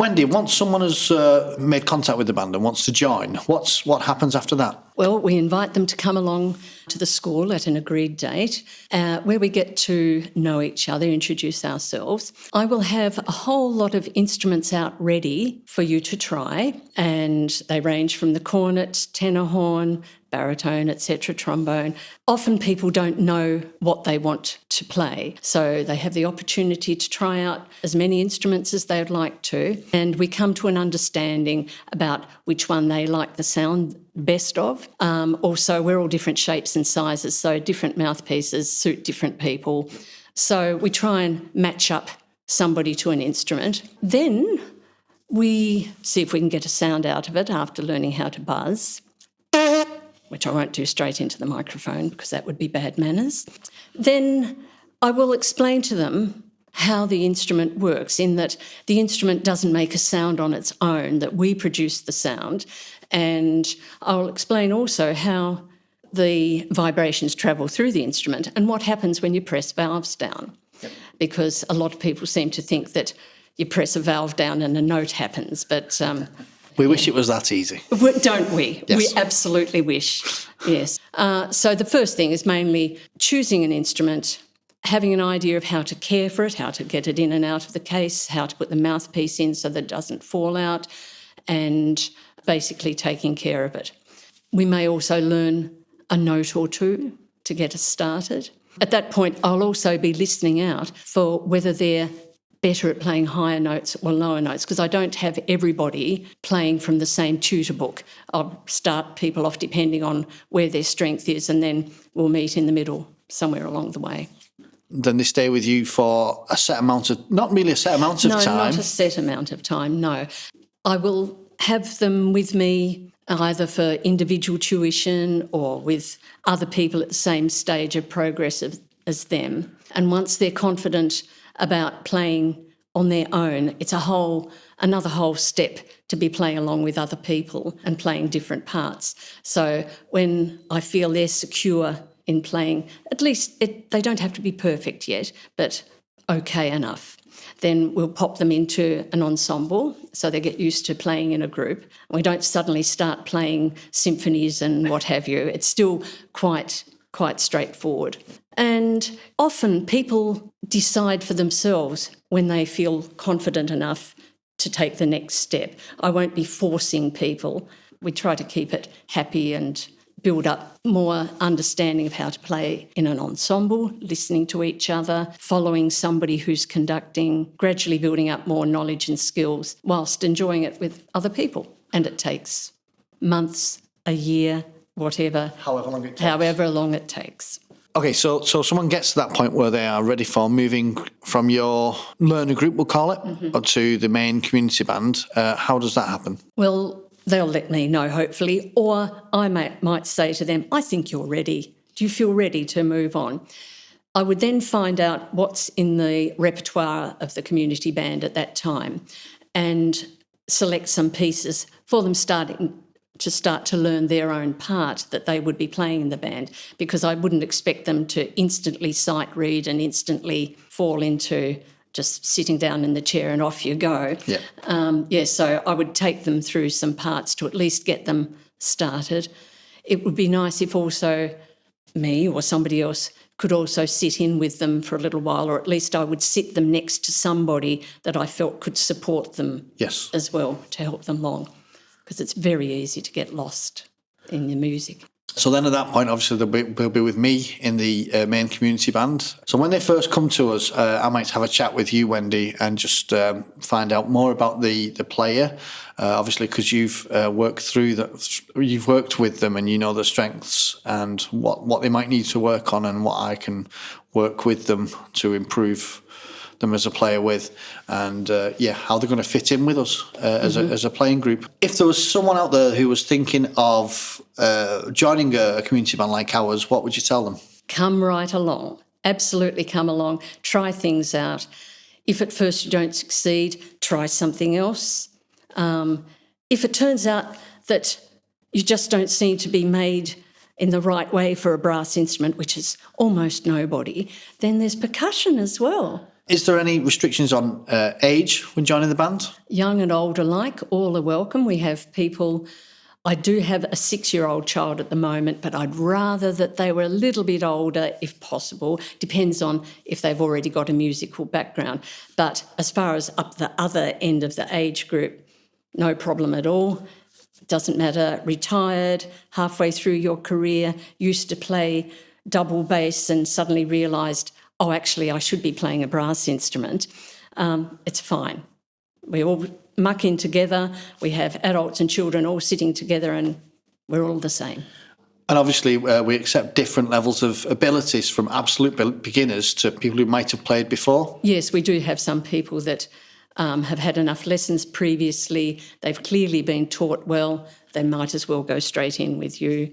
Wendy, once someone has made contact with the band and wants to join, what happens after that? Well, we invite them to come along to the school at an agreed date where we get to know each other, introduce ourselves. I will have a whole lot of instruments out ready for you to try, and they range from the cornet, tenor horn, baritone, etc., trombone. Often people don't know what they want to play, so they have the opportunity to try out as many instruments as they would like to, and we come to an understanding about which one they like the sound best of. Also, we're all different shapes and sizes, so different mouthpieces suit different people. So we try and match up somebody to an instrument. Then we see if we can get a sound out of it after learning how to buzz, which I won't do straight into the microphone because that would be bad manners. Then I will explain to them how the instrument works, in that the instrument doesn't make a sound on its own, that we produce the sound. And I'll explain also how the vibrations travel through the instrument and what happens when you press valves down. Yep. Because a lot of people seem to think that you press a valve down and a note happens, but... we wish it was that easy. Don't we? Yes. We absolutely wish, yes. So the first thing is mainly choosing an instrument, having an idea of how to care for it, how to get it in and out of the case, how to put the mouthpiece in so that it doesn't fall out, and basically taking care of it. We may also learn a note or two to get us started. At that point, I'll also be listening out for whether they're better at playing higher notes or lower notes, because I don't have everybody playing from the same tutor book. I'll start people off depending on where their strength is, and then we'll meet in the middle somewhere along the way. Then they stay with you for a set amount of, not really a set amount of time. No, not a set amount of time, no. I will have them with me either for individual tuition or with other people at the same stage of progress as them. And once they're confident about playing on their own, it's another whole step to be playing along with other people and playing different parts. So when I feel they're secure in playing, at least they don't have to be perfect yet, but okay enough, then we'll pop them into an ensemble so they get used to playing in a group. We don't suddenly start playing symphonies and what have you. It's still quite straightforward. And often people decide for themselves when they feel confident enough to take the next step. I won't be forcing people. We try to keep it happy and build up more understanding of how to play in an ensemble, listening to each other, following somebody who's conducting, gradually building up more knowledge and skills whilst enjoying it with other people. And it takes months, a year, whatever. However long it takes. Okay, so someone gets to that point where they are ready for moving from your learner group, we'll call it, to the main community band. How does that happen? Well, they'll let me know, hopefully, or I might say to them, I think you're ready. Do you feel ready to move on? I would then find out what's in the repertoire of the community band at that time and select some pieces for them start to learn their own part that they would be playing in the band, because I wouldn't expect them to instantly sight read and instantly fall into just sitting down in the chair and off you go. Yeah. So I would take them through some parts to at least get them started. It would be nice if also me or somebody else could also sit in with them for a little while, or at least I would sit them next to somebody that I felt could support them as well to help them along, because it's very easy to get lost in the music. So then at that point, obviously, they'll be with me in the main community band. So when they first come to us, I might have a chat with you, Wendy, and just find out more about the player, obviously, because you've worked with them and you know their strengths and what they might need to work on and what I can work with them to improve them as a player with, and how they're going to fit in with us as a playing group. If there was someone out there who was thinking of joining a community band like ours, what would you tell them? Come right along. Absolutely come along. Try things out. If at first you don't succeed, try something else. If it turns out that you just don't seem to be made in the right way for a brass instrument, which is almost nobody, then there's percussion as well. Is there any restrictions on age when joining the band? Young and old alike, all are welcome. We have people. I do have a 6-year-old child at the moment, but I'd rather that they were a little bit older if possible. Depends on if they've already got a musical background. But as far as up the other end of the age group, no problem at all. Doesn't matter, retired, halfway through your career, used to play double bass and suddenly realised, oh, actually, I should be playing a brass instrument. It's fine. We all muck in together. We have adults and children all sitting together and we're all the same. And obviously we accept different levels of abilities from absolute beginners to people who might have played before. Yes, we do have some people that have had enough lessons previously. They've clearly been taught well. They might as well go straight in with you.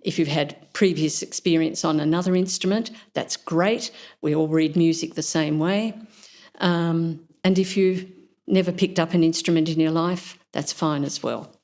If you've had previous experience on another instrument, that's great. We all read music the same way. And if you've never picked up an instrument in your life, that's fine as well.